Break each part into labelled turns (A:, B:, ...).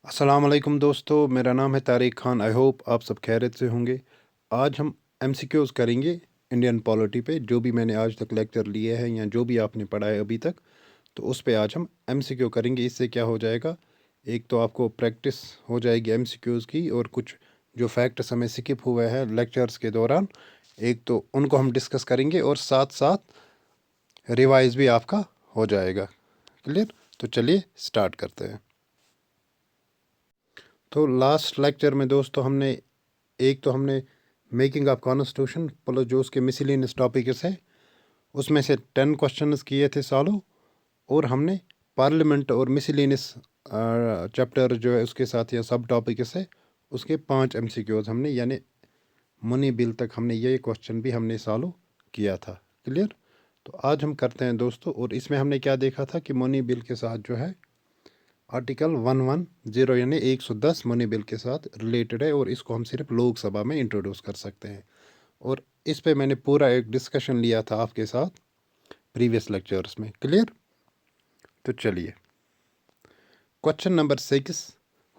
A: अस्सलाम वालेकुम दोस्तों, मेरा नाम है तारिक खान। आई होप आप सब खैरियत से होंगे। आज हम एमसीक्यूज़ करेंगे इंडियन पॉलिटी पे। जो भी मैंने आज तक लेक्चर लिए हैं या जो भी आपने पढ़ा है अभी तक, तो उस पे आज हम एमसीक्यू करेंगे। इससे क्या हो जाएगा, एक तो आपको प्रैक्टिस हो जाएगी एमसीक्यूज़ की, और कुछ जो फैक्ट्स हमें स्किप हुए हैं लेक्चर्स के दौरान, एक तो उनको हम डिस्कस करेंगे और साथ साथ रिवाइज भी आपका हो जाएगा। क्लियर? तो चलिए स्टार्ट करते हैं। तो लास्ट लेक्चर में दोस्तों हमने मेकिंग ऑफ कॉन्स्टिट्यूशन प्लस जो उसके मिसलिनियस टॉपिक्स है, उसमें से 10 क्वेश्चंस किए थे सॉल्व। और हमने पार्लियामेंट और मिसलिनियस चैप्टर जो है उसके साथ या सब टॉपिक्स है, उसके 5 एमसीक्यूज हमने, यानी मनी बिल तक हमने ये क्वेश्चन भी हमने सॉल्व किया था। क्लियर? तो आज हम करते हैं दोस्तों। और इसमें हमने क्या देखा था कि मनी बिल के साथ जो है आर्टिकल 110 यानी 110 मनी बिल के साथ रिलेटेड है, और इसको हम सिर्फ लोकसभा में इंट्रोड्यूस कर सकते हैं। और इस पे मैंने पूरा एक डिस्कशन लिया था आपके साथ प्रीवियस लेक्चर्स में। क्लियर? तो चलिए, question number 6,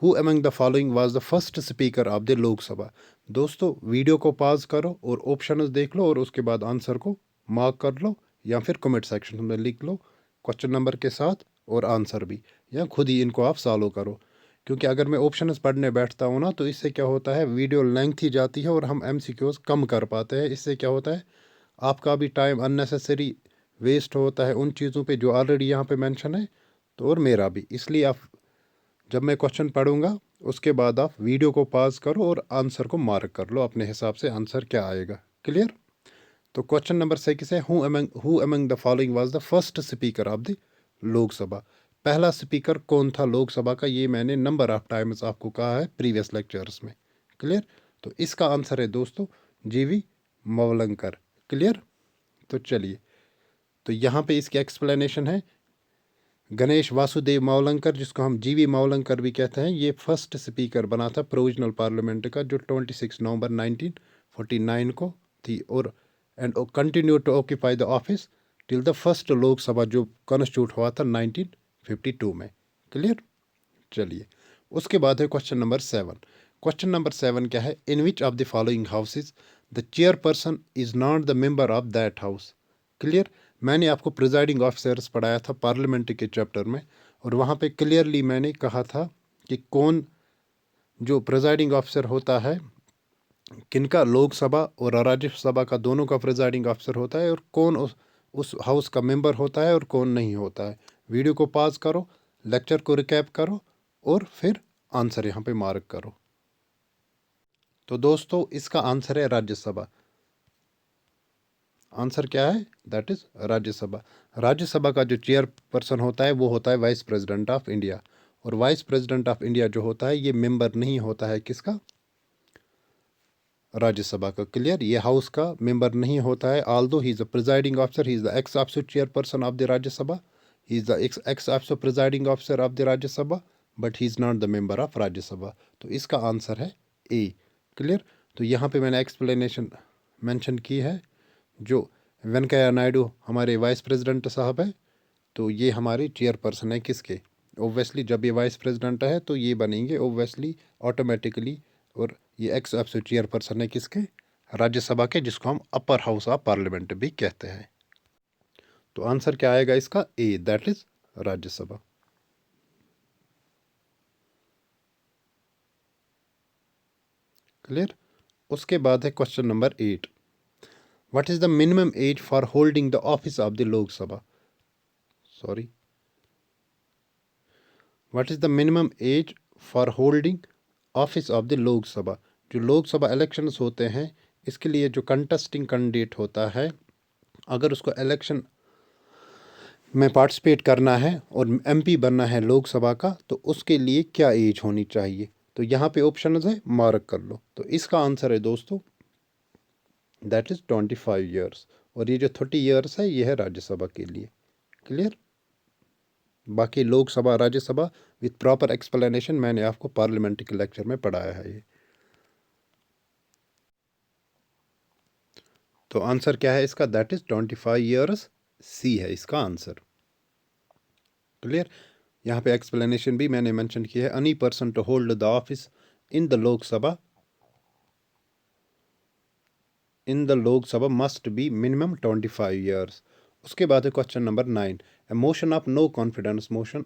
A: who among the following was the first speaker of the Lok Sabha. दोस्तों वीडियो को पॉज करो और ऑप्शंस देख लो, और उसके बाद आंसर को मार्क कर लो, या फिर कमेंट सेक्शन में लिख लो क्वेश्चन नंबर के साथ और आंसर भी, या खुद ही इनको आप सॉल्व करो। क्योंकि अगर मैं ऑप्शंस पढ़ने बैठता हूँ ना, तो इससे क्या होता है, वीडियो लेंथ ही जाती है और हम एमसीक्यूज कम कर पाते हैं। इससे क्या होता है, आपका भी टाइम अननेसेसरी वेस्ट होता है उन चीज़ों पे जो ऑलरेडी यहाँ पे मेंशन है, तो और मेरा भी। इसलिए आप, जब मैं क्वेश्चन पढ़ूंगा उसके बाद आप वीडियो को पॉज करो और आंसर को मार्क कर लो अपने हिसाब से, आंसर क्या आएगा। क्लियर? तो क्वेश्चन नंबर 6 है, who among the following was the first speaker of the Lok Sabha. पहला स्पीकर कौन था लोकसभा का, ये मैंने नंबर ऑफ टाइम्स आपको कहा है प्रीवियस लेक्चर्स में। क्लियर? तो इसका आंसर है दोस्तों जीवी मवलंकर। क्लियर? तो चलिए, तो यहाँ पे इसकी एक्सप्लेनेशन है, गणेश वासुदेव मावलंकर, जिसको हम जीवी मावलंकर भी कहते हैं, ये फर्स्ट स्पीकर बना था प्रोविजनल पार्लियामेंट का, जो 26 नवंबर 1949 को थी। और and continue to occupy the office till the first Lok Sabha, जो कॉन्स्टिट्यूट हुआ था 1952 में। क्लियर? चलिए, उसके बाद है क्वेश्चन नंबर 7। क्वेश्चन नंबर 7 क्या है, in which of the following houses the chairperson is not the member of that house. Clear? मैंने आपको प्रिजाइडिंग ऑफिसर्स पढ़ाया था पार्लियामेंट के चैप्टर में, और वहाँ पे क्लियरली मैंने कहा था कि कौन जो प्रिजाइडिंग ऑफिसर होता है, किनका, लोकसभा और राज्यसभा का दोनों का प्रिजाइडिंग ऑफिसर होता है, और कौन उस हाउस का मेंबर होता है और कौन नहीं होता है। वीडियो को पॉज करो, लेक्चर को रिकैप करो, और फिर आंसर यहाँ पे मार्क करो। तो दोस्तों इसका आंसर है राज्यसभा। आंसर क्या है, दैट इज राज्यसभा। राज्यसभा का जो चेयरपर्सन होता है वो होता है वाइस प्रेसिडेंट ऑफ इंडिया, और वाइस प्रेसिडेंट ऑफ इंडिया जो होता है ये मेंबर नहीं होता है किसका, राज्यसभा का। क्लियर? ये हाउस का मेंबर नहीं होता है, although he is the presiding officer, he is the x officer chairperson of the Rajya Sabha, he is the x officer presiding officer of the Rajya Sabha, but he is not the member of Rajya Sabha. तो इसका answer है ए। Clear? तो यहाँ पे मैंने explanation mention की है, जो वेंकैया नायडू हमारे वाइस प्रेसिडेंट साहब है, तो ये हमारे चेयरपर्सन है किसके, ओब्वियसली जब ये वाइस प्रेसिडेंट है तो ये बनेंगे ओब्वियसली ऑटोमेटिकली। और ये एक्स ऑफिसर चेयरपर्सन है किसके, राज्यसभा के, जिसको हम अपर हाउस ऑफ पार्लियामेंट भी कहते हैं। तो आंसर क्या आएगा इसका, ए, दैट इज राज्यसभा। क्लियर? उसके बाद है question number 8, what is the minimum age for holding the office of the Lok Sabha. Sorry, what is the minimum age for holding office of the Lok Sabha. जो लोकसभा इलेक्शंस होते हैं, इसके लिए जो कंटेस्टिंग कैंडिडेट होता है, अगर उसको इलेक्शन में पार्टिसिपेट करना है और एमपी बनना है लोकसभा का, तो उसके लिए क्या एज होनी चाहिए। तो यहाँ पे ऑप्शन है, मार्क कर लो। तो इसका आंसर है दोस्तों, दैट इज 25 ईयर्स। और ये जो 30 ईयर्स है ये है राज्यसभा के लिए। क्लियर? बाकी Lok Sabha Rajya Sabha with proper explanation मैंने आपको पार्लियामेंट के लेक्चर में पढ़ाया है ये। तो आंसर क्या है इसका, दैट इज 25 ईयर्स, सी है इसका आंसर। क्लियर? यहाँ पे एक्सप्लेनेशन भी मैंने मेंशन किया है। Any person to hold the office in the Lok Sabha must be minimum 25 years. उसके बाद है question number 9, a motion of no confidence motion.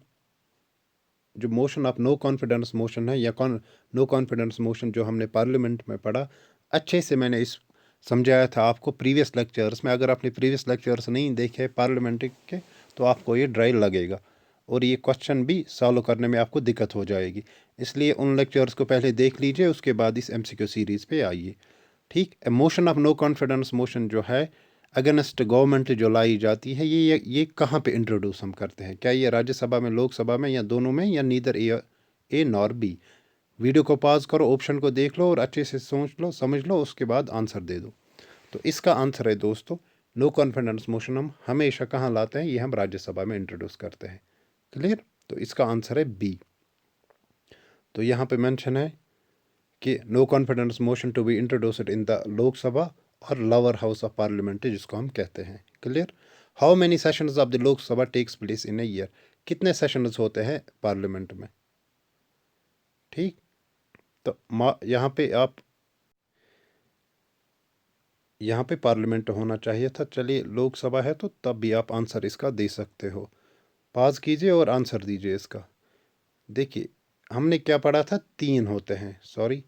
A: जो motion of no confidence motion है या नो कॉन्फिडेंस मोशन जो हमने पार्लियामेंट में पढ़ा, अच्छे से मैंने इस समझाया था आपको प्रीवियस लेक्चर्स में। अगर आपने प्रीवियस लेक्चर्स नहीं देखे पार्लियामेंट के तो आपको ये ड्राई लगेगा और ये क्वेश्चन भी सॉल्व करने में आपको दिक्कत हो जाएगी। इसलिए उन लेक्चर्स को पहले देख लीजिए, उसके बाद इस MCQ सीरीज़ पे आइए। ठीक, motion of no confidence motion जो है अगेंस्ट गवर्नमेंट जो लाई जाती है, ये कहाँ पे इंट्रोड्यूस हम करते हैं? क्या ये राज्यसभा में, लोकसभा में, या दोनों में, या neither A nor be? Video को पॉज करो, ऑप्शन को देख लो और अच्छे से सोच लो, समझ लो, उसके बाद आंसर दे दो। तो इसका आंसर है दोस्तों, नो कॉन्फिडेंस मोशन हम हमेशा कहाँ लाते हैं? ये हम राज्यसभा में इंट्रोड्यूस करते हैं। क्लियर? तो इसका आंसर है बी। तो यहाँ पे मेंशन है कि no confidence motion to be introduced in the Lok Sabha और लोअर हाउस ऑफ पार्लियामेंट जिसको हम कहते हैं। Clear? How many sessions of the Lok Sabha takes place in a year? कितने सेशंस होते हैं पार्लियामेंट में? ठीक, तो यहाँ पे पार्लियामेंट होना चाहिए था। चलिए, लोकसभा है तो तब भी आप आंसर इसका दे सकते हो। पास कीजिए और आंसर दीजिए इसका। देखिए, हमने क्या पढ़ा था? 3 होते हैं, सॉरी,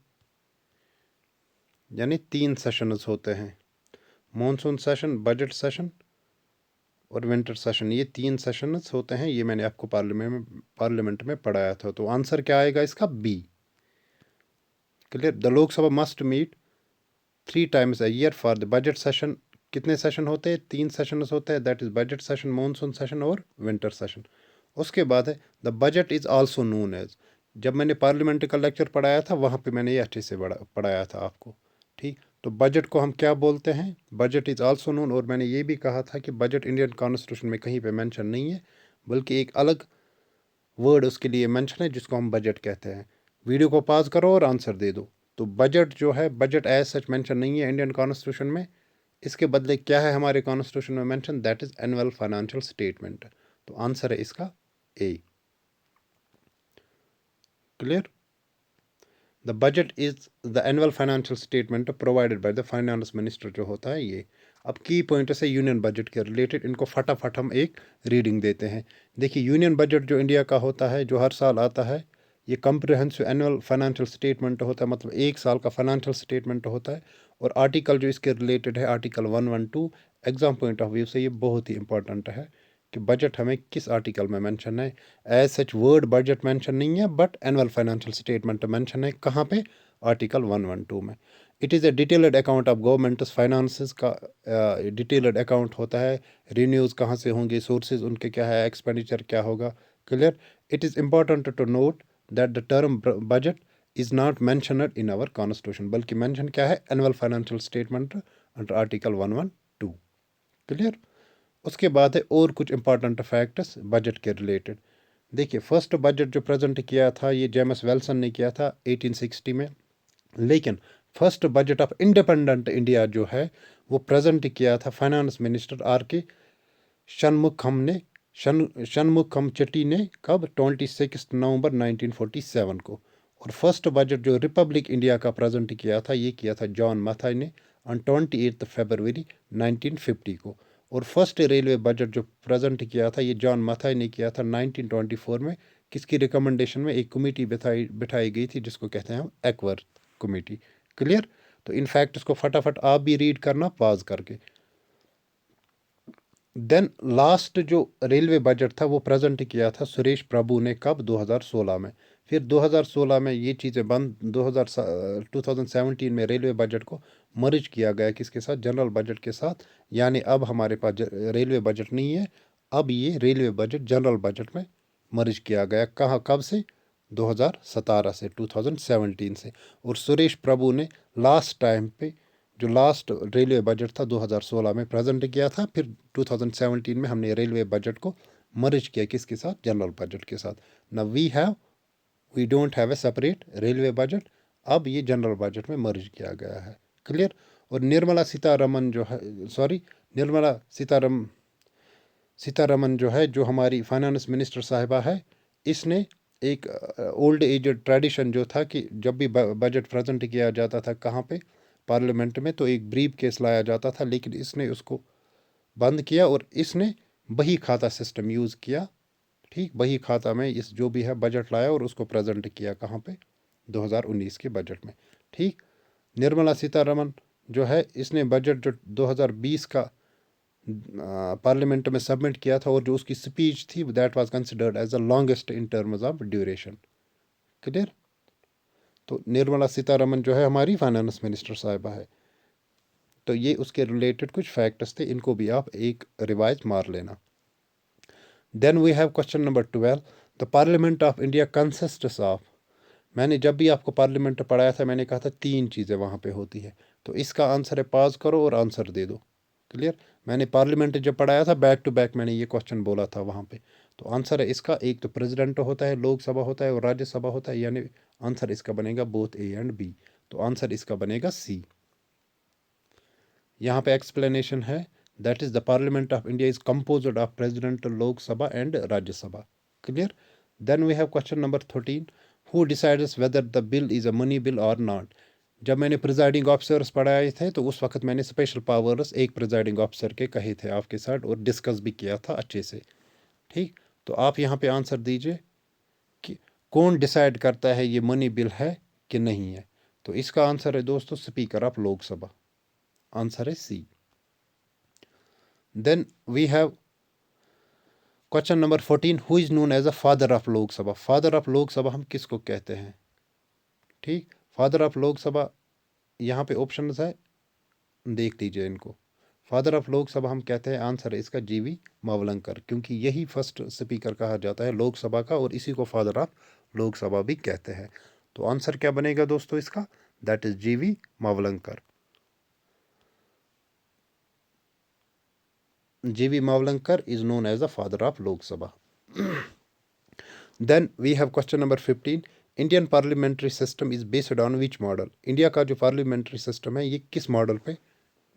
A: यानी 3 सेशंस होते हैं। मॉनसून सेशन, बजट सेशन और विंटर सेशन, ये 3 सेशंस होते हैं। ये मैंने आपको पार्लियामेंट में पढ़ाया था। तो आंसर क्या आएगा इसका? B. Clear? The Lok Sabha must meet 3 times a year for the budget session. कितने सेशन होते हैं? 3 सेशंस होते हैं, that is budget session, monsoon session और विंटर सेशन। उसके बाद है the budget is also known as. जब मैंने पार्लियामेंट का लेक्चर पढ़ाया था वहाँ पे मैंने ये अच्छे से पढ़ाया था आपको। ठीक, तो बजट को हम क्या बोलते हैं? Budget is also known. और मैंने ये भी कहा था कि बजट इंडियन कॉन्स्टिट्यूशन में कहीं पे मेंशन नहीं है, बल्कि एक अलग वर्ड उसके लिए मेंशन है जिसको हम बजट कहते हैं। वीडियो को पॉज करो और आंसर दे दो। तो बजट जो है, बजट एज सच मेंशन नहीं है इंडियन कॉन्स्टिट्यूशन में। इसके बदले क्या है हमारे कॉन्स्टिट्यूशन में mention? That is annual financial statement. तो आंसर है इसका A. Clear? The budget is the annual financial statement provided by the finance minister जो होता है ये। अब की पॉइंट से यूनियन बजट के रिलेटेड इनको फटाफट हम एक रीडिंग देते हैं। देखिए, यूनियन बजट जो इंडिया का होता है, जो हर साल आता है, ये कम्प्रिहेंसिव एनुअल फाइनेंशियल स्टेटमेंट होता है, मतलब एक साल का फाइनेंशियल स्टेटमेंट होता है। और आर्टिकल जो इसके रिलेटेड है, article 112, exam point of view से ये बहुत ही इंपॉर्टेंट है कि बजट हमें किस आर्टिकल में मेंशन है। As such word budget mention नहीं है, but annual financial statement mention है। कहाँ पे? आर्टिकल 112 में। It is a detailed account of government finances का डिटेल्ड अकाउंट होता है। रिन्यूज़ कहाँ से होंगे, सोर्सेज उनके क्या है, एक्सपेंडिचर क्या होगा। Clear? It is important to note that the term budget is not mentioned in our constitution, बल्कि मेंशन क्या है? Annual financial statement under article 112। Clear? उसके बाद है और कुछ इंपॉर्टेंट फैक्ट्स बजट के रिलेटेड। देखिए, फर्स्ट बजट जो प्रेजेंट किया था ये जेम्स वेल्सन ने किया था 1860 में। लेकिन first budget of independent India जो है वो प्रेजेंट किया था finance minister RK Shanmukham Chetty ने। कब? 26 नवंबर 1947 को। और फर्स्ट बजट जो रिपब्लिक इंडिया का प्रेजेंट किया था ये किया था जॉन मथाई ने ऑन 28 फरवरी 1950 को। और फर्स्ट रेलवे बजट जो प्रेजेंट किया था ये जॉन मथाई ने किया था 1924 में। किसकी रिकमेंडेशन में? एक कमेटी बिठाई गई थी जिसको कहते हैं हम एक्वर्थ कमेटी। क्लियर? तो इन फैक्ट इसको फटाफट आप भी रीड करना पॉज करके। देन लास्ट जो रेलवे बजट था वो प्रेजेंट किया था सुरेश प्रभु ने। कब? 2016 में। फिर 2016 में ये चीज़ें बंद। 2017 में रेलवे बजट को मर्ज किया गया किसके साथ? जनरल बजट के साथ। यानी अब हमारे पास रेलवे बजट नहीं है, अब ये रेलवे बजट जनरल बजट में मर्ज किया गया। कहाँ, कब से? 2017 से, 2017 से। और सुरेश प्रभु ने लास्ट टाइम पे जो लास्ट रेलवे बजट था 2016 में प्रेजेंट किया था। फिर 2017 में हमने रेलवे बजट को मर्ज किया किसके साथ? जनरल बजट के साथ। ना we don't have a separate railway budget, अब ये जनरल बजट में मर्ज किया गया है। क्लियर? और निर्मला सीतारमन जो है, सॉरी, निर्मला सीतारमन जो है, जो हमारी फाइनेंस मिनिस्टर साहिबा है, इसने एक ओल्ड एज ट्रेडिशन जो था कि जब भी बजट प्रेजेंट किया जाता था कहाँ पे, पार्लियामेंट में, तो एक ब्रीफ केस लाया जाता था, लेकिन इसने उसको बंद किया और इसने बही खाता सिस्टम यूज़ किया। ठीक, बही खाता में इस जो भी है बजट लाया और उसको प्रेजेंट किया कहाँ पे, 2019 के बजट में। ठीक, निर्मला सीतारमन जो है इसने बजट जो 2020 का पार्लियामेंट में सबमिट किया था और जो उसकी स्पीच थी that was considered as the longest in terms of duration. Clear. तो निर्मला सीतारमन जो है हमारी फाइनेंस मिनिस्टर साहिबा है। तो ये उसके रिलेटेड कुछ फैक्ट्स थे, इनको भी आप एक रिवाइज मार लेना। Then we have question number 12, the parliament of India consists of. मैंने जब भी आपको पार्लियामेंट पढ़ाया था मैंने कहा था 3 चीज़ें वहाँ पे होती है। तो इसका आंसर है, पॉज करो और आंसर दे दो। क्लियर। मैंने पार्लियामेंट जब पढ़ाया था बैक टू बैक मैंने ये क्वेश्चन बोला था वहाँ पे। तो आंसर है इसका, एक तो प्रेसिडेंट होता है, लोकसभा होता है और राज्यसभा होता है, यानी आंसर इसका बनेगा बोथ ए एंड बी। तो आंसर इसका बनेगा सी। यहाँ पे एक्सप्लेनेशन है, that is the parliament of India is composed of president, Lok Sabha and Rajya Sabha. Clear. Then we have question number 13, who decides whether the bill is a money bill और not. जब मैंने presiding officers पढ़ाए थे तो उस वक्त मैंने स्पेशल पावर्स एक प्रिजाइडिंग ऑफिसर के कहे थे आपके साथ और डिस्कस भी किया था अच्छे से। ठीक, तो आप यहाँ पे आंसर दीजिए कि कौन डिसाइड करता है ये मनी बिल है कि नहीं है। तो इसका आंसर है दोस्तों स्पीकर ऑफ लोकसभा। आंसर है C. Then we have question number 14, who is known as a father of Lok Sabha. Father of Lok Sabha हम किसको कहते हैं। ठीक, फादर ऑफ लोकसभा यहाँ पे ऑप्शन है, देख लीजिए इनको। फादर ऑफ लोकसभा हम कहते हैं, आंसर है इसका जीवी मावलंकर, क्योंकि यही फर्स्ट स्पीकर कहा जाता है लोकसभा का और इसी को फादर ऑफ लोकसभा भी कहते हैं। तो आंसर क्या बनेगा दोस्तों इसका, दैट इज जीवी मावलंकर। जीवी Mavalankar is known as the father of Lok Sabha. Then we have question number 15, Indian parliamentary system is based on which model। India का जो पार्लियामेंट्री सिस्टम है ये किस मॉडल पे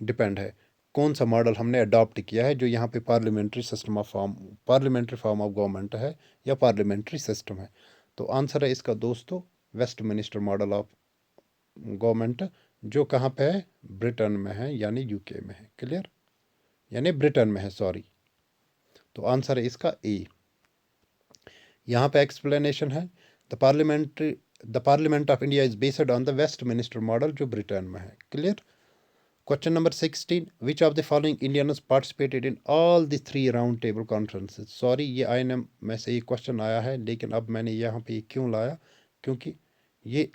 A: डिपेंड है, कौन सा मॉडल हमने अडॉप्ट किया है जो यहाँ पे parliamentary system of form, parliamentary form of government है या पार्लियामेंट्री सिस्टम है। तो आंसर है इसका दोस्तों वेस्टमिनिस्टर मॉडल ऑफ गवर्नमेंट, जो कहाँ पे है, ब्रिटेन में है यानी यूके में है। क्लियर, यानी ब्रिटेन में है, सॉरी। तो आंसर है इसका ए। यहाँ पे एक्सप्लेनेशन है, the parliament of India is based on the Westminster model जो ब्रिटेन में है। Clear. Question number 16, which of the following Indians participated in all the 3 round table conferences. Sorry, ये INM में से ये क्वेश्चन आया है, लेकिन अब मैंने यहाँ पे क्यों लाया, क्योंकि ये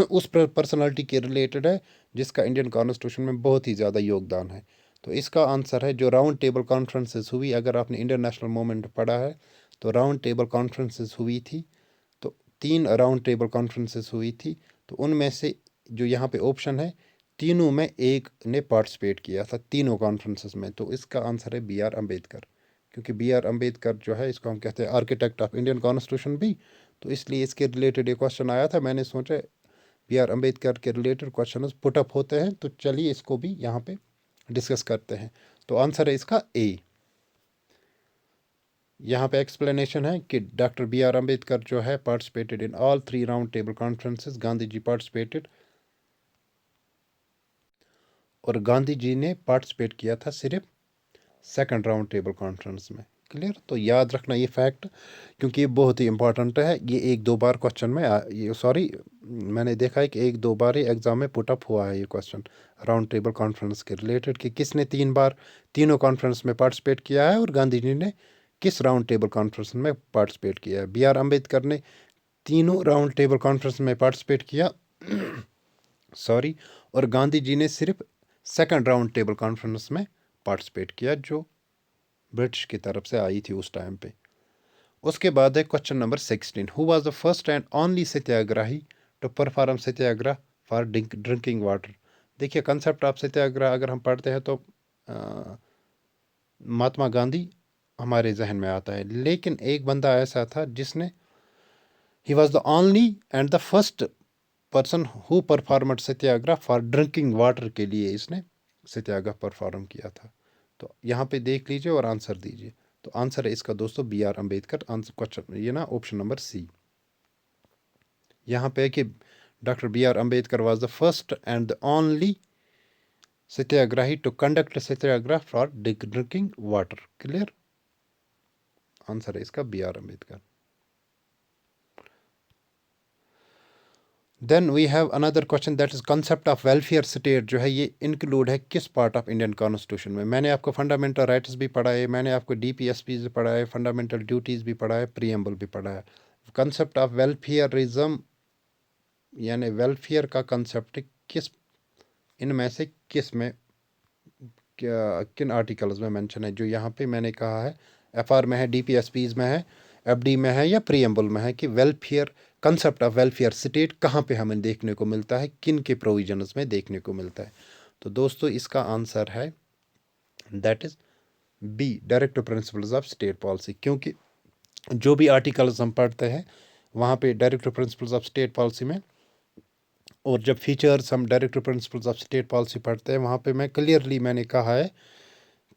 A: उस पर्सनालिटी के रिलेटेड है जिसका इंडियन कॉन्स्टिट्यूशन में बहुत ही ज़्यादा योगदान है। तो इसका आंसर है जो राउंड टेबल कॉन्फ्रेंसेस हुई, अगर आपने इंडियन नेशनल मूवमेंट पढ़ा है तो राउंड टेबल कॉन्फ्रेंसेस हुई थी, तो 3 राउंड टेबल कॉन्फ्रेंसेस हुई थी। तो उनमें से जो यहाँ पे ऑप्शन है, तीनों में एक ने पार्टिसिपेट किया था तीनों कॉन्फ्रेंसेस में। तो इसका आंसर है BR अम्बेडकर, क्योंकि BR अम्बेडकर जो है इसको हम कहते हैं आर्किटेक्ट ऑफ इंडियन कॉन्स्टिट्यूशन भी, तो इसलिए इसके रिलेटेड ये क्वेश्चन आया था। मैंने सोचा BR अम्बेडकर के रिलेटेड क्वेश्चन पुटअप होते हैं, तो चलिए इसको भी यहाँ पे डिस्कस करते हैं। तो आंसर है इसका ए। यहाँ पे एक्सप्लेनेशन है कि डॉक्टर BR अम्बेडकर जो है participated in all 3 round table conferences. Gandhi ji participated, और गांधी जी ने पार्टिसिपेट किया था सिर्फ 2nd राउंड टेबल कॉन्फ्रेंस में। क्लियर। तो याद रखना ये फैक्ट, क्योंकि ये बहुत ही इंपॉर्टेंट है। ये 1-2 बार क्वेश्चन में ये सॉरी मैंने देखा है कि 1-2 बार ही एग्जाम में पुटअप हुआ है ये क्वेश्चन राउंड टेबल कॉन्फ्रेंस के रिलेटेड, कि किसने 3 बार तीनों कॉन्फ्रेंस में पार्टिसिपेट किया है और गांधी जी ने किस राउंड टेबल कॉन्फ्रेंस में पार्टिसिपेट किया है। BR अम्बेडकर ने तीनों राउंड टेबल कॉन्फ्रेंस में पार्टिसिपेट किया सॉरी, और गांधी जी ने सिर्फ 2nd राउंड टेबल कॉन्फ्रेंस में पार्टिसिपेट किया जो ब्रिटिश की तरफ से आई थी उस टाइम पे। उसके बाद है question number 16, who was the first and only satyagrahi to perform satyagraha for drinking water. देखिए कंसेप्ट ऑफ सत्याग्रह अगर हम पढ़ते हैं तो महात्मा गांधी हमारे जहन में आता है, लेकिन एक बंदा ऐसा था जिसने, he was the only and the first person who performed Satyagraha for drinking water के लिए इसने सत्याग्रह परफॉर्म किया था। तो यहाँ पे देख लीजिए और आंसर दीजिए। तो आंसर है इसका दोस्तों B R Ambedkar. Answer question ये ना ऑप्शन नंबर सी। यहाँ पे है कि doctor B R Ambedkar was the first and the only satyagrahi to conduct satyagraha for drinking water. Clear, answer है इसका B R Ambedkar. Then we have another question that is concept of welfare state जो है ये include है किस पार्ट ऑफ इंडियन कॉन्स्टिट्यूशन में। मैंने आपको फंडामेंटल राइट्स भी पढ़ा है, मैंने आपको डीपीएसपी भी पढ़ा है, फंडामेंटल ड्यूटीज़ भी पढ़ा है, प्रीएम्बल भी पढ़ा है। कंसेप्ट ऑफ वेलफेयरिज्म यानी वेलफेयर का कंसेप्ट किस इनमें से किस में किन आर्टिकल्स में मेंशन है। जो यहाँ पे मैंने कहा है एफआर में है, डीपीएसपीज में है, एफडी में है या प्रीएम्बल में है कि welfare concept of welfare state कहाँ पे हमें देखने को मिलता है, किन के प्रोविजंस में देखने को मिलता है। तो दोस्तों इसका आंसर है that is B, directive principles of state policy. क्योंकि जो भी आर्टिकल्स हम पढ़ते हैं वहाँ पे directive principles of state policy में, और जब फीचर्स हम directive principles of state policy पढ़ते हैं वहाँ पे मैं क्लियरली मैंने कहा है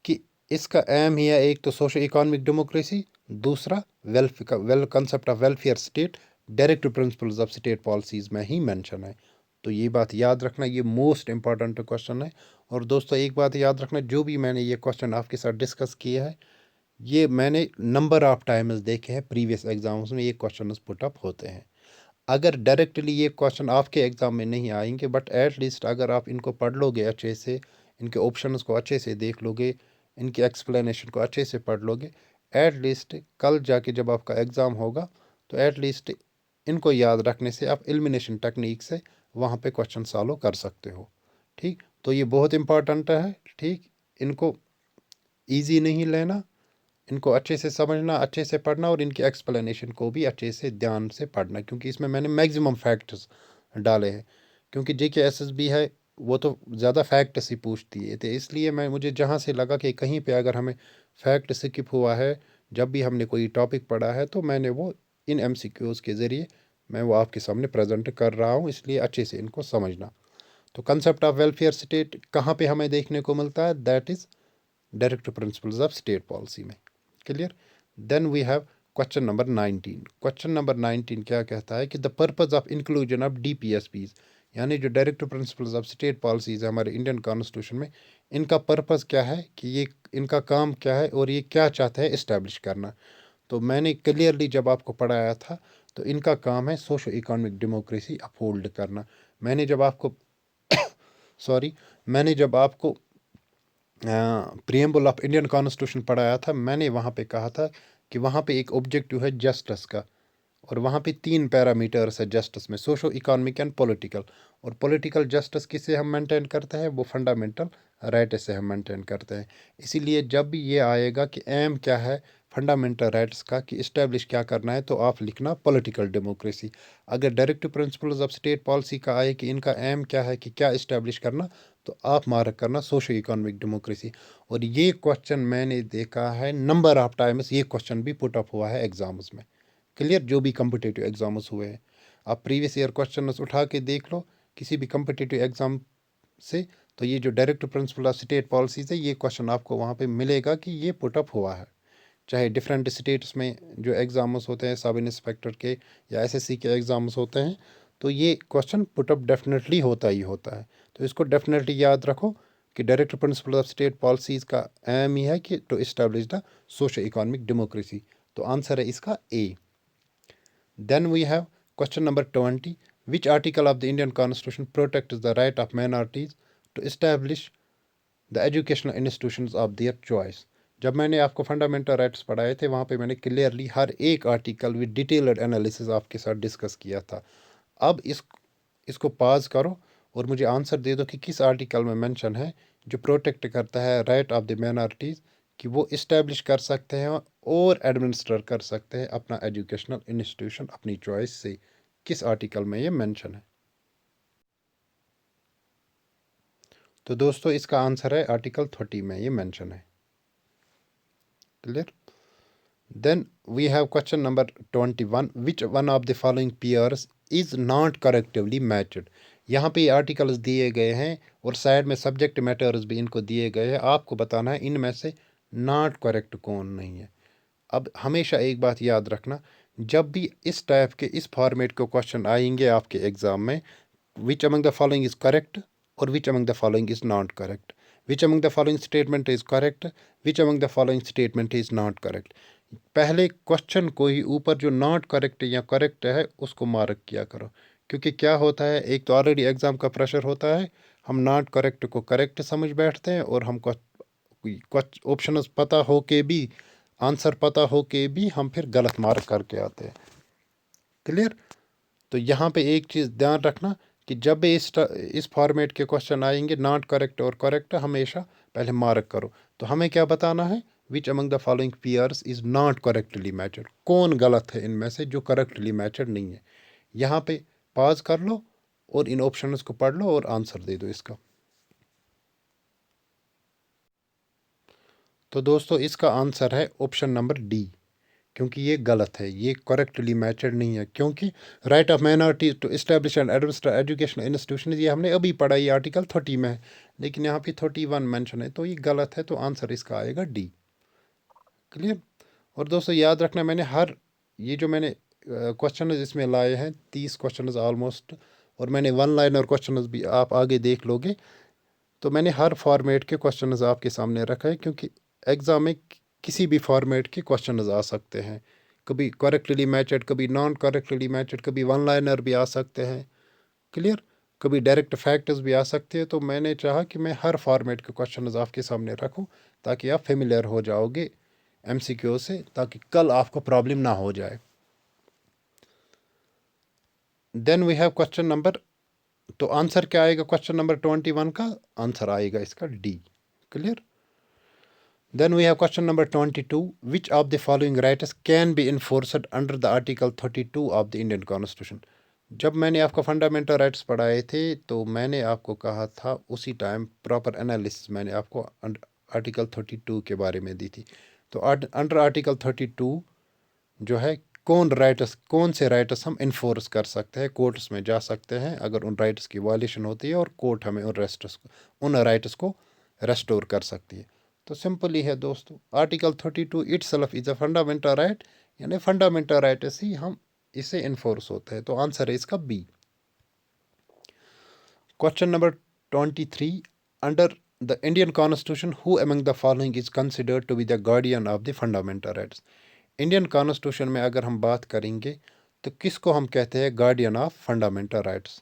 A: कि इसका एम ही है, एक तो सोशो इकोनॉमिक डेमोक्रेसी, दूसरा concept of welfare state directive principles of state policies में ही मेंशन है। तो ये बात याद रखना, ये मोस्ट इंपॉर्टेंट क्वेश्चन है। और दोस्तों एक बात याद रखना, जो भी मैंने ये क्वेश्चन आपके साथ डिस्कस किया है ये मैंने नंबर ऑफ टाइम्स देखे हैं प्रीवियस एग्जाम्स में ये क्वेश्चन पुट अप होते हैं। अगर डायरेक्टली ये क्वेश्चन आपके एग्ज़ाम में नहीं आएंगे बट एट लीस्ट अगर आप इनको पढ़ लोगे अच्छे से, इनके ऑप्शंस को अच्छे से देख लोगे, इनकी एक्सप्लेनेशन को अच्छे से पढ़ लोगे, एट लीस्ट कल जाके जब आपका एग्ज़ाम होगा तो एट लीस्ट इनको याद रखने से आप एलिमिनेशन टेक्निक से वहाँ पे क्वेश्चन सॉल्व कर सकते हो। ठीक, तो ये बहुत इंपॉर्टेंट है। ठीक, इनको ईजी नहीं लेना, इनको अच्छे से समझना, अच्छे से पढ़ना और इनकी एक्सप्लेनेशन को भी अच्छे से ध्यान से पढ़ना, क्योंकि इसमें मैंने मैक्सिमम फैक्ट्स डाले हैं। क्योंकि जेके एसएसबी है वो तो ज़्यादा फैक्ट्स ही पूछती है, तो इसलिए मुझे जहाँ से लगा कि कहीं पे अगर हमें फैक्ट स्किप हुआ है जब भी हमने कोई टॉपिक पढ़ा है तो मैंने वो इन एमसीक्यूज़ के ज़रिए मैं वो आपके सामने प्रेजेंट कर रहा हूँ, इसलिए अच्छे से इनको समझना। तो कंसेप्ट ऑफ वेलफेयर स्टेट कहाँ पे हमें देखने को मिलता है, that is directive principles of state policy में। Clear, then we have question number 19। Question number 19 क्या कहता है कि the purpose of inclusion of DPSPs यानी जो directive principles of state policies है हमारे इंडियन कॉन्स्टिट्यूशन में, इनका पर्पस क्या है, कि ये इनका काम क्या है और ये क्या चाहते हैं इस्टेब्लिश करना। तो मैंने क्लियरली जब आपको पढ़ाया था तो इनका काम है सोशो इकोनॉमिक डेमोक्रेसी अपहोल्ड करना। मैंने जब आपको मैंने जब आपको प्रियम्बल ऑफ इंडियन कॉन्स्टिट्यूशन पढ़ाया था, मैंने वहाँ पे कहा था कि वहाँ पे एक ऑब्जेक्टिव है जस्टिस का, और वहाँ पे 3 पैरामीटर्स है जस्टिस में, सोशो इकोनॉमिक एंड पॉलिटिकल। और पॉलिटिकल जस्टिस किसे हम मेंटेन करते हैं, वो फंडामेंटल राइट से हम मेंटेन करते हैं। इसीलिए जब भी ये आएगा कि एम क्या है फंडामेंटल राइट्स का, कि इस्टेब्लिश क्या करना है, तो आप लिखना पॉलिटिकल डेमोक्रेसी। अगर directive principles of state policy का आए कि इनका एम क्या है, कि क्या इस्टेब्लिश करना, तो आप मार्क करना सोशो इकोनॉमिक डेमोक्रेसी। और ये क्वेश्चन मैंने देखा है नंबर ऑफ टाइम्स, ये क्वेश्चन भी पुट अप हुआ है एग्जाम्स में। क्लियर, जो भी कम्पिटेटिव एग्जाम्स हुए हैं आप प्रीवियस ईयर क्वेश्चन उठा के देख लो किसी भी कम्पिटेटिव एग्जाम से, तो ये जो directive principle of state policies है ये क्वेश्चन आपको वहाँ पे मिलेगा कि ये पुट अप हुआ है। चाहे डिफरेंट स्टेट्स में जो एग्ज़ाम्स होते हैं सब इंस्पेक्टर के या एसएससी के एग्ज़ाम्स होते हैं, तो ये क्वेश्चन पुटअप डेफिनेटली होता ही होता है। तो इसको डेफिनेटली याद रखो कि directive principle of state policies का एम ही है कि to establish the socio economic democracy. तो आंसर है इसका A. Then we have question number 20। Which article of the Indian constitution protect the right of minorities to establish the educational institutions of their choice. जब मैंने आपको fundamental rights पढ़ाए थे वहाँ पे मैंने क्लियरली हर एक आर्टिकल विद डिटेल्ड एनालिसिस आपके साथ डिस्कस किया था। अब इसको पॉज करो और मुझे आंसर दे दो कि किस आर्टिकल में मेंशन है जो प्रोटेक्ट करता है राइट ऑफ द माइनॉरिटीज़ कि वो इस्टेब्लिश कर सकते हैं और एडमिनिस्टर कर सकते हैं अपना एजुकेशनल इंस्टीट्यूशन अपनी चॉइस से। किस आर्टिकल में ये मेंशन है? तो दोस्तों इसका आंसर है आर्टिकल 30 में ये मेंशन है। Clear, then we have question number 21। Which one of the following pairs is not correctively matched. यहाँ पे आर्टिकल्स दिए गए हैं और साइड में सब्जेक्ट मैटर्स भी इनको दिए गए हैं, आपको बताना है इनमें से नॉट करेक्ट कौन नहीं है। अब हमेशा एक बात याद रखना, जब भी इस टाइप के इस फॉर्मेट के क्वेश्चन आएंगे आपके एग्ज़ाम में, which among the following is correct और which among the following is not correct, which among the following statement is correct, which among the following statement is not correct, पहले question को ही ऊपर जो not correct या correct है उसको mark किया करो। क्योंकि क्या होता है, एक तो ऑलरेडी एग्ज़ाम का प्रेशर होता है, हम नॉट करेक्ट को करेक्ट समझ बैठते हैं और हमको ऑप्शंस पता हो के भी, आंसर पता हो के भी हम फिर गलत मार्क करके आते हैं। क्लियर। तो यहाँ पे एक चीज़ ध्यान रखना कि जब भी इस फॉर्मेट के क्वेश्चन आएंगे नॉट करेक्ट और करेक्ट, हमेशा पहले मार्क करो। तो हमें क्या बताना है, विच among the following pairs is not correctly matched, कौन गलत है इनमें से जो करेक्टली मैचड नहीं है। यहाँ पे पॉज कर लो और इन ऑप्शंस को पढ़ लो और आंसर दे दो इसका। तो दोस्तों इसका आंसर है ऑप्शन नंबर डी, क्योंकि ये गलत है, ये करेक्टली मैचड नहीं है। क्योंकि right of minority to establish and administer educational institution, ये हमने अभी पढ़ा, ये आर्टिकल 30 में है, लेकिन यहाँ पे 31 मेंशन है, तो ये गलत है। तो आंसर इसका आएगा डी। क्लियर। और दोस्तों याद रखना, मैंने हर ये जो मैंने क्वेश्चन इसमें लाए हैं 30 क्वेश्चन ऑलमोस्ट, और मैंने वन लाइनर क्वेश्चन भी आप आगे देख लोगे, तो मैंने हर फॉर्मेट के क्वेश्चन आपके सामने रखा है, क्योंकि एग्ज़ाम में किसी भी फॉर्मेट के क्वेश्चन आ सकते हैं, कभी करेक्टली मैचड, कभी नॉन करेक्टली मैचड, कभी वन लाइनर भी आ सकते हैं। क्लियर। कभी डायरेक्ट फैक्ट्स भी आ सकते हैं। तो मैंने चाहा कि मैं हर फॉर्मेट के क्वेश्चन आपके सामने रखूं, ताकि आप फेमिलियर हो जाओगे एमसीक्यू से, ताकि कल आपको प्रॉब्लम ना हो जाए। Then we have question number, तो आंसर क्या आएगा क्वेश्चन नंबर 21 का, आंसर आएगा इसका D. Clear. Then we have question number 22. Which of the following rights can be enforced under the Article 32 of the Indian Constitution? जब मैंने आपको fundamental rights पढ़ाए थे तो मैंने आपको कहा था उसी टाइम प्रॉपर एनालिसिस मैंने आपको आर्टिकल 32 के बारे में दी थी। तो अंडर आर्टिकल 32 जो है, कौन से राइट्स हम इन्फोर्स कर सकते हैं, कोर्ट्स में जा सकते हैं अगर उन राइट्स की वायलेशन होती है, और कोर्ट हमें उन राइट्स को रेस्टोर कर सकती है। तो सिंपल ही है दोस्तों, article 32 itself is a fundamental right, यानी फंडामेंटल राइट ही हम इसे इन्फोर्स होता है। तो आंसर है इसका B. Question number 23, under the Indian constitution who among the following is considered to be the guardian of the fundamental rights. Indian constitution में अगर हम बात करेंगे तो किसको हम कहते हैं गार्डियन ऑफ फंडामेंटल राइट्स।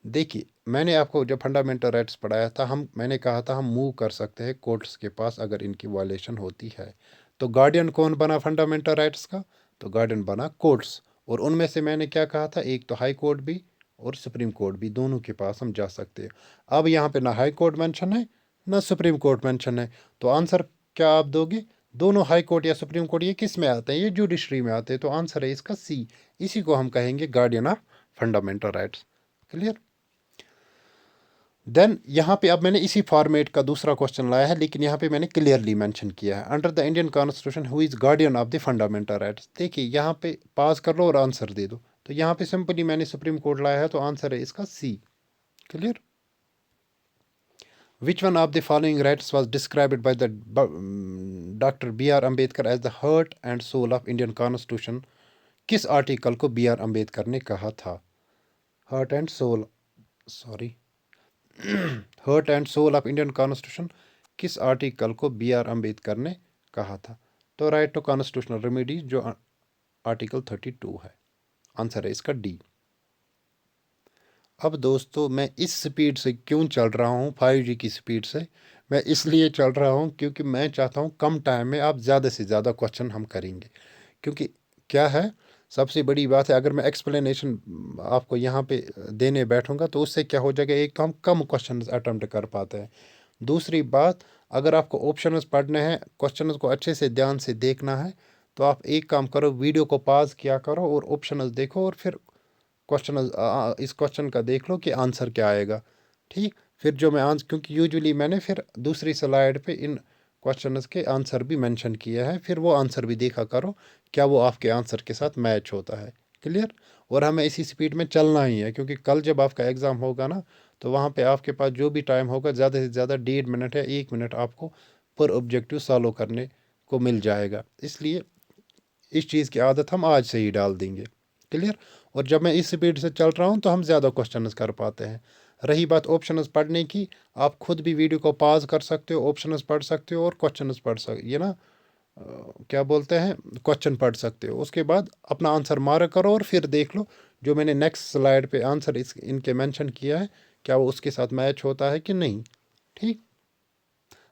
A: देखिए, मैंने आपको जब फंडामेंटल राइट्स पढ़ाया था, मैंने कहा था हम मूव कर सकते हैं कोर्ट्स के पास अगर इनकी वायलेशन होती है। तो गार्डियन कौन बना फंडामेंटल राइट्स का, तो गार्डियन बना कोर्ट्स। और उनमें से मैंने क्या कहा था, एक तो हाई कोर्ट भी और सुप्रीम कोर्ट भी, दोनों के पास हम जा सकते हैं। अब यहाँ पे ना हाई कोर्ट मेंशन है ना सुप्रीम कोर्ट मेंशन है, तो आंसर क्या आप दोगे, दोनों हाई कोर्ट या सुप्रीम कोर्ट ये किस में आते हैं, ये जुडिशरी में आते हैं। तो आंसर है इसका सी, इसी को हम कहेंगे guardian of fundamental rights. Clear. Then यहाँ पे अब मैंने इसी फॉर्मेट का दूसरा क्वेश्चन लाया है, लेकिन यहाँ पे मैंने क्लियरली मेंशन किया है, under the Indian constitution who is guardian of the fundamental rights. देखिए यहाँ पे पास कर लो और आंसर दे दो। तो यहाँ पे सिंपली मैंने सुप्रीम कोर्ट लाया है, तो आंसर है इसका C. Clear. Which one of the following rights was described by the doctor B R Ambedkar as the heart and soul of Indian constitution. किस आर्टिकल को बी आर अम्बेडकर ने कहा था, heart and soul, sorry heart and soul of Indian constitution, किस article को B R Ambedkar ने कहा था। तो राइट टू कॉन्स्टिट्यूशनल रेमेडीज जो आर्टिकल 32 है, आंसर है इसका डी। अब दोस्तों मैं इस स्पीड से क्यों चल रहा हूँ, 5G की स्पीड से मैं इसलिए चल रहा हूँ क्योंकि मैं चाहता हूँ कम टाइम में आप ज़्यादा से ज़्यादा क्वेश्चन हम करेंगे। क्योंकि क्या है, सबसे बड़ी बात है, अगर मैं एक्सप्लेनेशन आपको यहाँ पे देने बैठूंगा तो उससे क्या हो जाएगा, एक तो हम कम क्वेश्चन अटेम्प्ट कर पाते हैं, दूसरी बात अगर आपको ऑप्शंस पढ़ने हैं, क्वेश्चंस को अच्छे से ध्यान से देखना है, तो आप एक काम करो, वीडियो को पॉज किया करो और ऑप्शंस देखो, और फिर क्वेश्चन इस क्वेश्चन का देख लो कि आंसर क्या आएगा। ठीक, फिर जो मैं आंसर, क्योंकि यूजुअली मैंने फिर दूसरी स्लाइड पे इन क्वेश्चंस के आंसर भी मेंशन किया है, फिर वो आंसर भी देखा करो क्या वो आपके आंसर के साथ मैच होता है। क्लियर। और हमें इसी स्पीड में चलना ही है, क्योंकि कल जब आपका एग्ज़ाम होगा ना, तो वहाँ पे आपके पास जो भी टाइम होगा ज़्यादा से ज़्यादा 1.5 मिनट या 1 मिनट आपको पर ऑब्जेक्टिव सॉल्व करने को मिल जाएगा। इसलिए इस चीज़ की आदत हम आज से ही डाल देंगे। क्लियर। और जब मैं इस स्पीड से चल रहा हूँ तो हम ज़्यादा क्वेश्चंस कर पाते हैं। रही बात ऑप्शंस पढ़ने की, आप खुद भी वीडियो को पॉज कर सकते हो, ऑप्शंस पढ़ सकते हो और क्वेश्चंस पढ़ सकते, ये ना क्या बोलते हैं, क्वेश्चन पढ़ सकते हो। उसके बाद अपना आंसर मार्क करो और फिर देख लो जो मैंने नेक्स्ट स्लाइड पे आंसर इनके मेंशन किया है क्या वो उसके साथ मैच होता है कि नहीं। ठीक।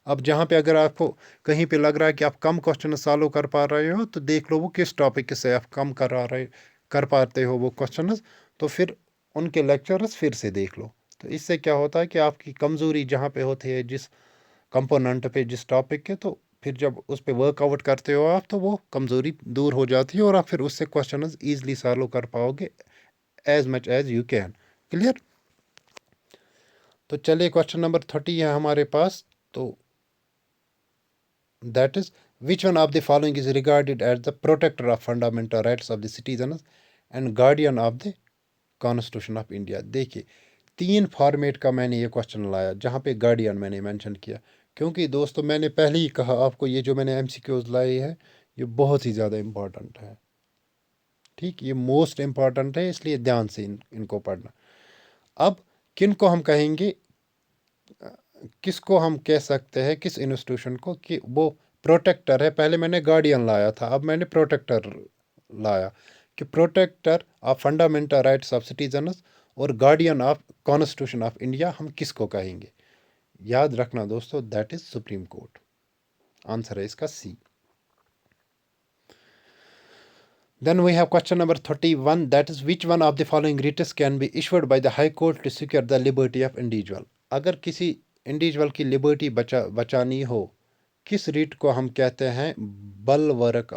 A: अब जहाँ पे अगर आपको कहीं पे लग रहा है कि आप कम क्वेश्चन सॉल्व कर पा रहे हो तो देख लो वो किस टॉपिक से आप कम कर पाते हो वो क्वेश्चन, तो फिर उनके लेक्चर्स फिर से देख लो। तो इससे क्या होता है कि आपकी कमज़ोरी जहाँ पे होती है जिस कंपोनेंट पे जिस टॉपिक के, तो फिर जब उस पे वर्कआउट करते हो आप तो वो कमज़ोरी दूर हो जाती है और आप फिर उससे क्वेश्चन ईजिली सॉल्व कर पाओगे as much as you can. Clear. तो चलिए क्वेश्चन नंबर 30 है हमारे पास। तो that is which one of the following is regarded as the protector of fundamental rights of the citizens and guardian of the constitution of India. देखिए 3 format का मैंने ये क्वेश्चन लाया जहाँ पे गार्डियन मैंने मेंशन किया, क्योंकि दोस्तों मैंने पहले ही कहा आपको ये जो मैंने एमसीक्यूज लाए हैं ये बहुत ही ज़्यादा इम्पोर्टेंट है। ठीक, ये मोस्ट इम्पॉर्टेंट है, इसलिए ध्यान से इनको पढ़ना। अब किन को हम कहेंगे, किसको हम कह सकते हैं किस इंस्टीट्यूशन को कि वो प्रोटेक्टर है। पहले मैंने गार्डियन लाया था, अब मैंने प्रोटेक्टर लाया कि protector of fundamental rights of citizens और guardian of constitution of India हम किसको कहेंगे। याद रखना दोस्तों, that is supreme court. Answer है इसका सी। Then we have question number 31, that is which one of the following writs can be issued by the High Court to secure the liberty of individual। अगर किसी individual की liberty बचानी हो, किस writ को हम कहते हैं बलवर्क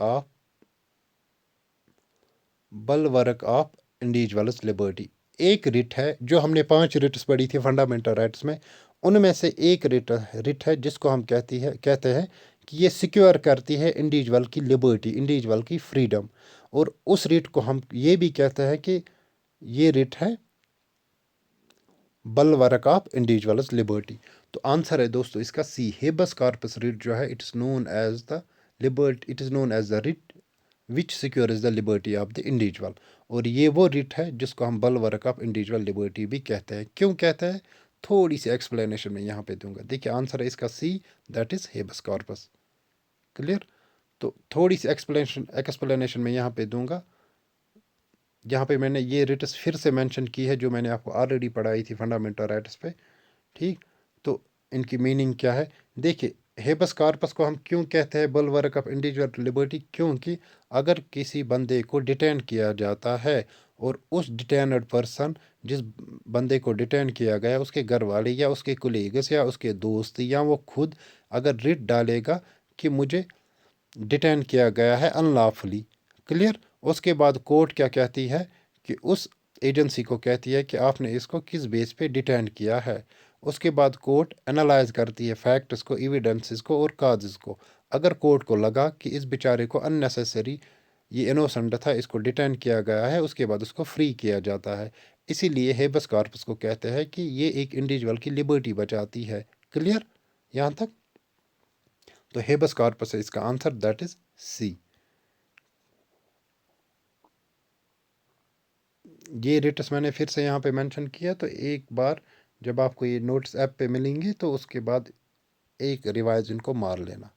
A: ऑफ इंडिविजुअल्स लिबर्टी। एक रिट है जो हमने 5 रिट्स पढ़ी थी फंडामेंटल राइट्स में, उनमें से एक रिट है जिसको हम कहते हैं कि ये सिक्योर करती है इंडिविजुअल की लिबर्टी, इंडिविजुअल की फ्रीडम। और उस रिट को हम ये भी कहते हैं कि ये रिट है बलवर्क ऑफ इंडिविजुअल्स लिबर्टी। तो आंसर है दोस्तों इसका सी, हेबस कॉर्पस रिट जो है it is known as the writ which secures the liberty of the individual. और ये वो रिट है जिसको हम बलवर्क ऑफ इंडिविजुअल लिबर्टी भी कहते हैं। क्यों कहते हैं, थोड़ी सी एक्सप्लेनेशन में यहाँ पे दूंगा। देखिए आंसर है इसका C, that is habeas corpus. Clear. तो थोड़ी सी एक्सप्लेनेशन में यहाँ पे दूंगा। यहाँ पे मैंने ये रिट्स फिर से मेंशन की है जो मैंने आपको ऑलरेडी पढ़ाई थी फंडामेंटल राइट्स पे। ठीक, तो इनकी मीनिंग क्या है। देखिए हेबस कॉर्पस को हम क्यों कहते हैं बलवर्क ऑफ इंडिविजुअल लिबर्टी, क्योंकि अगर किसी बंदे को डिटेन किया जाता है और उस डिटेनड पर्सन, जिस बंदे को डिटेन किया गया, उसके घर वाले या उसके कोलीग्स या उसके दोस्त या वो खुद अगर रिट डालेगा कि मुझे डिटेन किया गया है अनलॉफुली। क्लियर। उसके बाद कोर्ट क्या कहती है कि उस एजेंसी को कहती है कि आपने इसको किस बेस पे डिटेन किया है। उसके बाद कोर्ट एनालाइज करती है फैक्ट्स को, एविडेंसेस को और काजेस को। अगर कोर्ट को लगा कि इस बेचारे को अननेसेसरी, ये इनोसेंट था, इसको डिटेन किया गया है, उसके बाद उसको फ्री किया जाता है। इसीलिए हेबस कॉर्पस को कहते हैं कि ये एक इंडिविजुअल की लिबर्टी बचाती है। क्लियर यहाँ तक। तो हेबस कॉर्पस है इसका आंसर, दैट इज सी। ये रिट्स मैंने फिर से यहाँ पे मेंशन किया, तो एक बार जब आपको ये नोट्स ऐप पे मिलेंगे तो उसके बाद एक रिवाइज इनको मार लेना।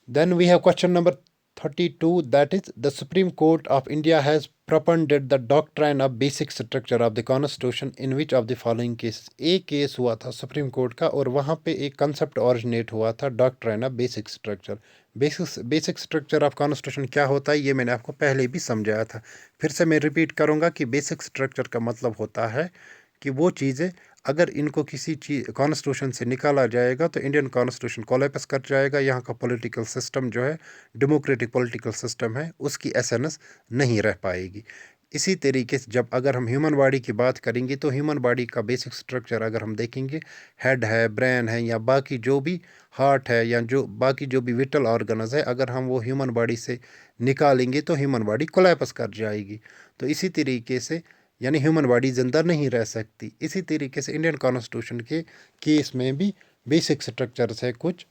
A: Then we have question number 32, that is the Supreme Court of India has propounded the doctrine of basic structure of the constitution in which of the following cases। एक केस हुआ था सुप्रीम कोर्ट का और वहाँ पे एक concept originate हुआ था, doctrine of basic structure. Basic structure of constitution क्या होता है ये मैंने आपको पहले भी समझाया था, फिर से मैं रिपीट करूँगा कि बेसिक स्ट्रक्चर का मतलब होता है कि वो चीज़ें अगर इनको किसी चीज़ कॉन्स्टिट्यूशन से निकाला जाएगा तो इंडियन कॉन्स्टिट्यूशन कोलैप्स कर जाएगा। यहाँ का पॉलिटिकल सिस्टम जो है, डेमोक्रेटिक पॉलिटिकल सिस्टम है, उसकी एसेंस नहीं रह पाएगी। इसी तरीके से जब अगर हम ह्यूमन बॉडी की बात करेंगे तो ह्यूमन बॉडी का बेसिक स्ट्रक्चर अगर हम देखेंगे, हेड है, ब्रेन है या बाकी जो भी हार्ट है या जो बाकी जो भी विटल ऑर्गन्स है, अगर हम वो ह्यूमन बॉडी से निकालेंगे तो ह्यूमन बॉडी कोलैप्स कर जाएगी। तो इसी तरीके से यानी ह्यूमन बॉडी जिंदा नहीं रह सकती। इसी तरीके से इंडियन कॉन्स्टिट्यूशन के केस में भी बेसिक स्ट्रक्चर्स है कुछ,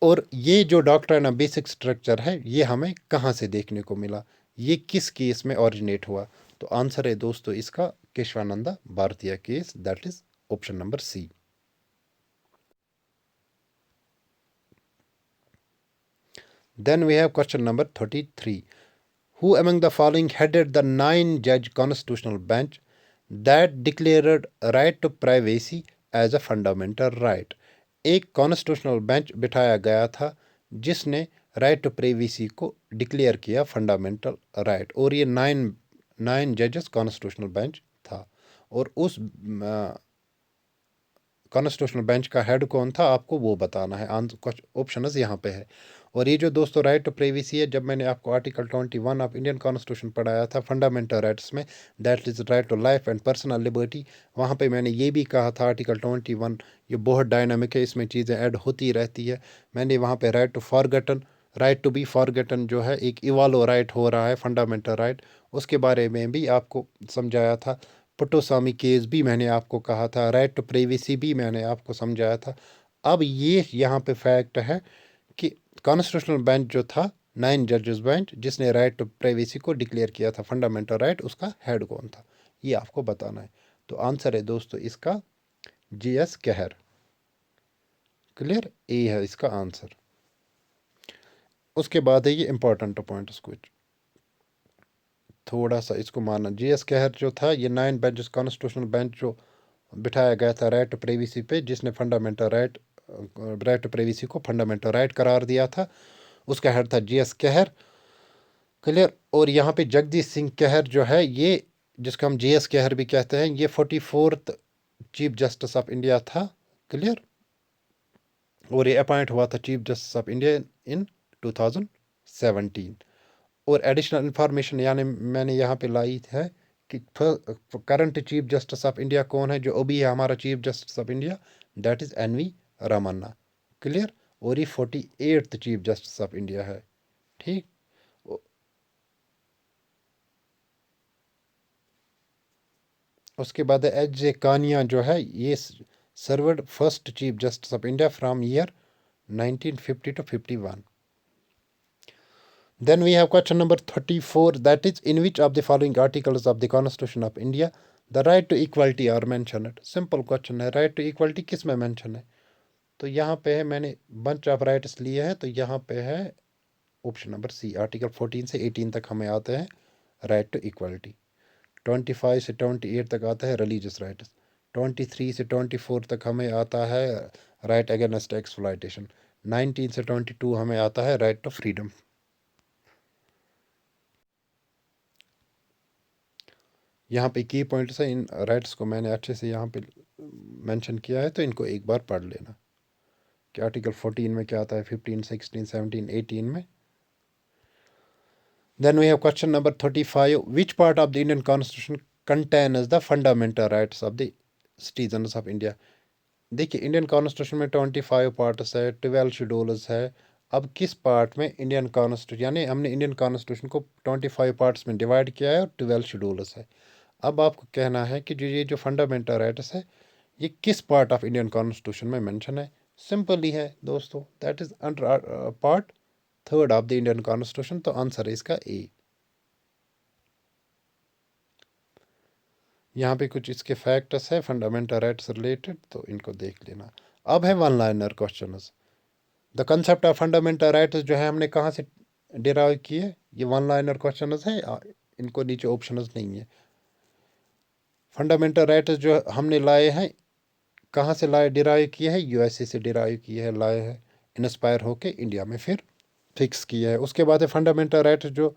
A: और ये जो डॉक्ट्रिन ऑफ बेसिक स्ट्रक्चर है ये हमें कहाँ से देखने को मिला, ये किस केस में ओरिजिनेट हुआ? तो आंसर है दोस्तों इसका Kesavananda Bharati case, that is option number C. Then we have question number 33. Who among the following headed the 9-judge constitutional bench that declared right to privacy as a fundamental right? एक constitutional bench बिठाया गया था जिसने right to privacy को declare किया fundamental right, और ये nine जजेस कॉन्स्टिट्यूशनल बेंच था। और उस कॉन्स्टिट्यूशनल बेंच का हेड कौन था आपको वो बताना है। कुछ ऑप्शन यहाँ पे है। और ये जो दोस्तों राइट टू प्राइवेसी है, जब मैंने आपको आर्टिकल 21 ऑफ इंडियन कॉन्स्टिट्यूशन पढ़ाया था फंडामेंटल राइट्स में, that is right to life and personal liberty, वहाँ पे मैंने ये भी कहा था आर्टिकल 21 ये बहुत डायनामिक है, इसमें चीज़ें ऐड होती रहती है। मैंने वहाँ पे right to forgotten, right to be forgotten जो है एक इवॉल्व राइट हो रहा है फंडामेंटल राइट, उसके बारे में भी आपको समझाया था। पुट्टोस्वामी केस भी मैंने आपको कहा था, राइट टू प्राइवेसी भी मैंने आपको समझाया था। अब ये यहाँ पे फैक्ट है कि कॉन्स्टिट्यूशनल बेंच जो था 9 जजेस बेंच जिसने राइट टू प्राइवेसी को डिक्लेयर किया था फंडामेंटल राइट, उसका हेड कौन था ये आपको बताना है। तो आंसर है दोस्तों इसका GS कहर। क्लियर, ए है इसका आंसर। उसके बाद है ये इंपॉर्टेंट पॉइंट, कुछ थोड़ा सा इसको मानना। GS कहर जो था ये 9 बेंचेस कॉन्स्टिट्यूशनल बेंच जो बिठाया गया था राइट टू प्राइवेसी पे, जिसने फंडामेंटल राइट टू प्राइवेसी को फंडामेंटल राइट करार दिया था, उसका हेड था GS कहर। क्लियर। और यहाँ पे जगदीश सिंह कहर जो है ये, जिसको हम GS कहर भी कहते हैं, ये 44th chief justice of India था। क्लियर। और ये अपॉइंट हुआ था chief justice of India in 2017। और एडिशनल इंफॉर्मेशन यानी मैंने यहाँ पे लाई है कि current chief justice of India कौन है, जो अभी है हमारा chief justice of India, that is NV Ramana. Clear. और ये 48th chief justice of India है। ठीक। उसके बाद HJ कानिया जो है ये served first chief justice of India from year 1950 to 51। Then we have question number 34, that is in which of the following articles of the Constitution of India the right to equality are mentioned? Simple question है, right to equality किस में mention है? तो यहाँ पे है, मैंने bunch of rights लिए हैं, तो यहाँ पे है ऑप्शन नंबर सी, आर्टिकल 14 से 18 तक हमें आते हैं राइट टू इक्वलिटी। 25 से 28 तक आता है रिलीजियस राइट्स। 23 से 24 तक हमें आता है राइट अगेंस्ट एक्सप्लॉयटेशन। 19 से 22 हमें आता है राइट टू फ्रीडम। यहाँ पे की पॉइंट्स है, इन राइट्स को मैंने अच्छे से यहाँ पे मेंशन किया है, तो इनको एक बार पढ़ लेना कि आर्टिकल 14 में क्या आता है, 15, 16, 17, 18 में। Then we have question number 35. Which part of the Indian Constitution contains the fundamental rights of the citizens of India? देखिए इंडियन कॉन्स्टिट्यूशन में 25 पार्ट्स है, 12 शेड्यूल्स है। अब किस पार्ट में इंडियन कॉन्स्टिट्यूशन, यानी हमने इंडियन कॉन्स्टिट्यूशन को 25 पार्ट्स में डिवाइड किया है और 12 शेड्यूल्स है। अब आपको कहना है कि जो ये जो फंडामेंटल राइट्स है ये किस पार्ट ऑफ इंडियन कॉन्स्टिट्यूशन में मेंशन है। सिंपल ही है दोस्तों, that is under part 3rd of the Indian constitution. तो आंसर है इसका ए। यहाँ पे कुछ इसके फैक्ट्स है फंडामेंटल राइट्स रिलेटेड, तो इनको देख लेना। अब है one liner questions. The concept of fundamental rights जो है हमने कहाँ से डिराइव किए, ये वन लाइनर क्वेश्चंस है, इनको नीचे ऑप्शंस नहीं है। फंडामेंटल राइट्स जो हमने लाए हैं कहाँ से लाए, डिराइव किए हैं, USA से डिराइव किए हैं, लाए हैं, इंस्पायर होके इंडिया में फिर फिक्स किया है। उसके बाद है फंडामेंटल राइट्स जो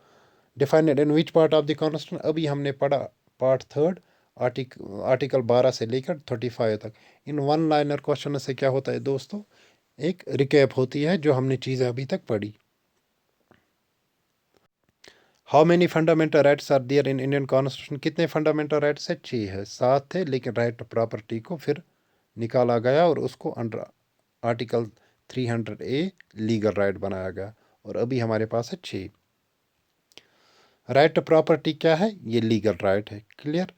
A: defined in which part of the constitution, अभी हमने पढ़ा पार्ट 3rd आर्टिकल 12 से लेकर 35 तक। इन वन लाइनर क्वेश्चन से क्या होता है दोस्तों, एक रिकैप होती है जो हमने चीज़ें अभी तक पढ़ी। How many fundamental rights are there in Indian constitution, कितने फंडामेंटल राइट्स है, 6 है, 7 थे, लेकिन राइट टू प्रॉपर्टी को फिर निकाला गया और उसको under article 300A legal right बनाया गया, और अभी हमारे पास है 6। राइट टू प्रॉपर्टी क्या है, ये लीगल राइट है। क्लियर।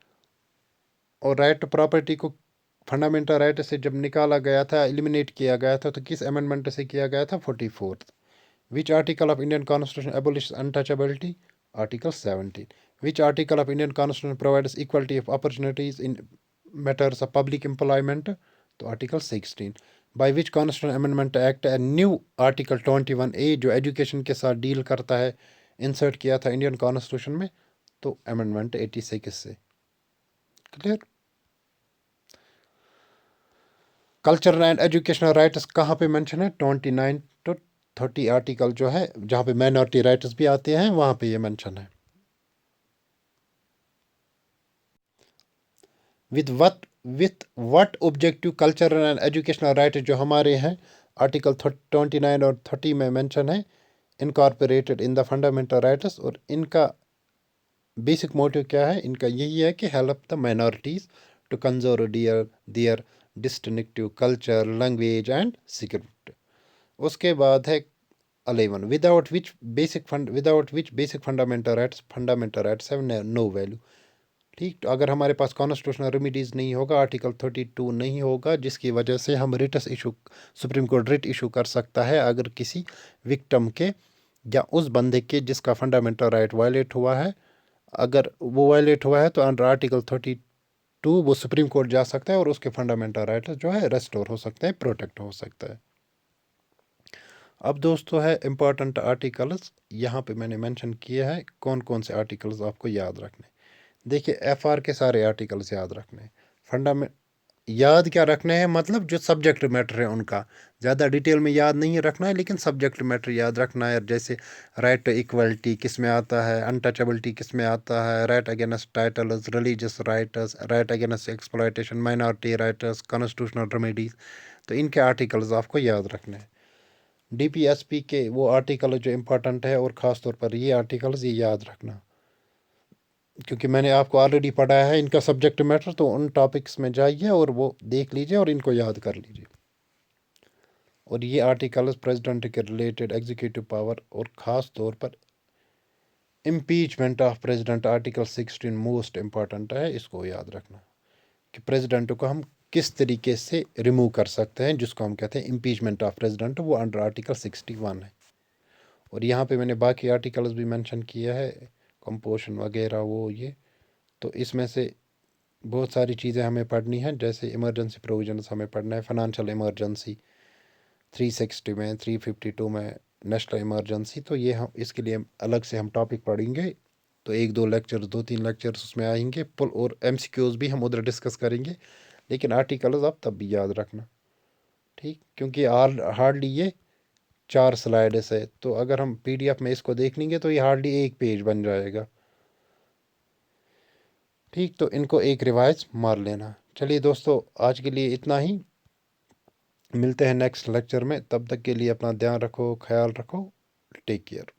A: और राइट टू प्रॉपर्टी को फंडामेंटल राइट से जब निकाला गया था, एलिमिनेट किया गया था, तो किस अमेंडमेंट से किया गया था? 44th। Which article of Indian constitution abolish untouchability? Article 17। Which article of Indian constitution provides equality of opportunities in matters of public employment? तो article 16। By which constitution amendment act a new article 21A जो education के साथ deal करता है, insert किया था Indian constitution में? तो अमेंडमेंट 86 से। Clear? Cultural and educational rights कहाँ पे मेंशन है? 29 to 30 आर्टिकल जो है, जहाँ पे माइनॉरिटी राइट्स भी आते हैं, वहाँ पे ये मेंशन है। With what objective cultural and educational right जो हमारे हैं, आर्टिकल 29 और 30 में मेंशन है, incorporated in the fundamental rights. और इनका बेसिक मोटिव क्या है? इनका यही है कि help the minorities to conserve their distinctive culture, language and security. उसके बाद है 11, without which basic fundamental rights have no value. ठीक, तो अगर हमारे पास कॉन्स्टिट्यूशनल रेमिडीज़ नहीं होगा, आर्टिकल 32 नहीं होगा, जिसकी वजह से हम सुप्रीम कोर्ट रिट इशू कर सकता है अगर किसी विक्टिम के या उस बंदे के जिसका फंडामेंटल राइट वायलेट हुआ है, अगर वो वायलेट हुआ है, तो अंडर आर्टिकल 32 वो सुप्रीम कोर्ट जा सकता है और उसके फंडामेंटल राइट जो है रेस्टोर हो सकते हैं, प्रोटेक्ट हो सकता है। अब दोस्तों है इम्पॉर्टेंट आर्टिकल्स, यहाँ पे मैंने मेंशन किया है कौन कौन से आर्टिकल्स आपको याद रखने। देखिए, एफआर के सारे आर्टिकल्स याद रखने। फंडामेंट याद क्या रखने हैं? मतलब जो सब्जेक्ट मैटर है उनका ज़्यादा डिटेल में याद नहीं रखना है, लेकिन सब्जेक्ट मैटर याद रखना है। जैसे राइट टू इक्वलिटी किस में आता है, अनटचेबिलिटी किस में आता है, right against titles, religious rights, right against exploitation, minority rights, constitutional remedies. तो इनके आर्टिकल्स आपको याद रखने हैं। डीपीएसपी के वो आर्टिकल जो इम्पोर्टेंट है, और ख़ास तौर पर ये आर्टिकल्स ये याद रखना, क्योंकि मैंने आपको ऑलरेडी पढ़ाया है इनका सब्जेक्ट मैटर। तो उन टॉपिक्स में जाइए और वो देख लीजिए और इनको याद कर लीजिए। और ये आर्टिकल्स प्रेसिडेंट के रिलेटेड एग्जीक्यूटिव पावर और ख़ास तौर पर impeachment of president, article 16 most important है, इसको याद रखना कि प्रेसिडेंट को हम किस तरीके से रिमूव कर सकते हैं, जिसको हम कहते हैं इम्पीचमेंट ऑफ प्रेसिडेंट, वो अंडर आर्टिकल 61 है। और यहाँ पे मैंने बाकी आर्टिकल्स भी मेंशन किया है, कंपोजिशन वगैरह वो ये। तो इसमें से बहुत सारी चीज़ें हमें पढ़नी हैं, जैसे इमरजेंसी प्रोविजंस हमें पढ़ना है, फाइनेंशियल इमरजेंसी 360 में, 352 में नेशनल इमरजेंसी। तो ये हम इसके लिए अलग से हम टॉपिक पढ़ेंगे। तो 2-3 लेक्चर्स उसमें आएंगे, पुल और एमसीक्यूज भी हम उधर डिस्कस करेंगे। लेकिन आर्टिकल्स आप तब भी याद रखना, ठीक, क्योंकि हार्डली ये 4 स्लाइड्स है। तो अगर हम पीडीएफ में इसको देख लेंगे तो ये हार्डली 1 पेज बन जाएगा। ठीक, तो इनको एक रिवाइज मार लेना। चलिए दोस्तों, आज के लिए इतना ही। मिलते हैं नेक्स्ट लेक्चर में, तब तक के लिए अपना ध्यान रखो, ख्याल रखो। Take care.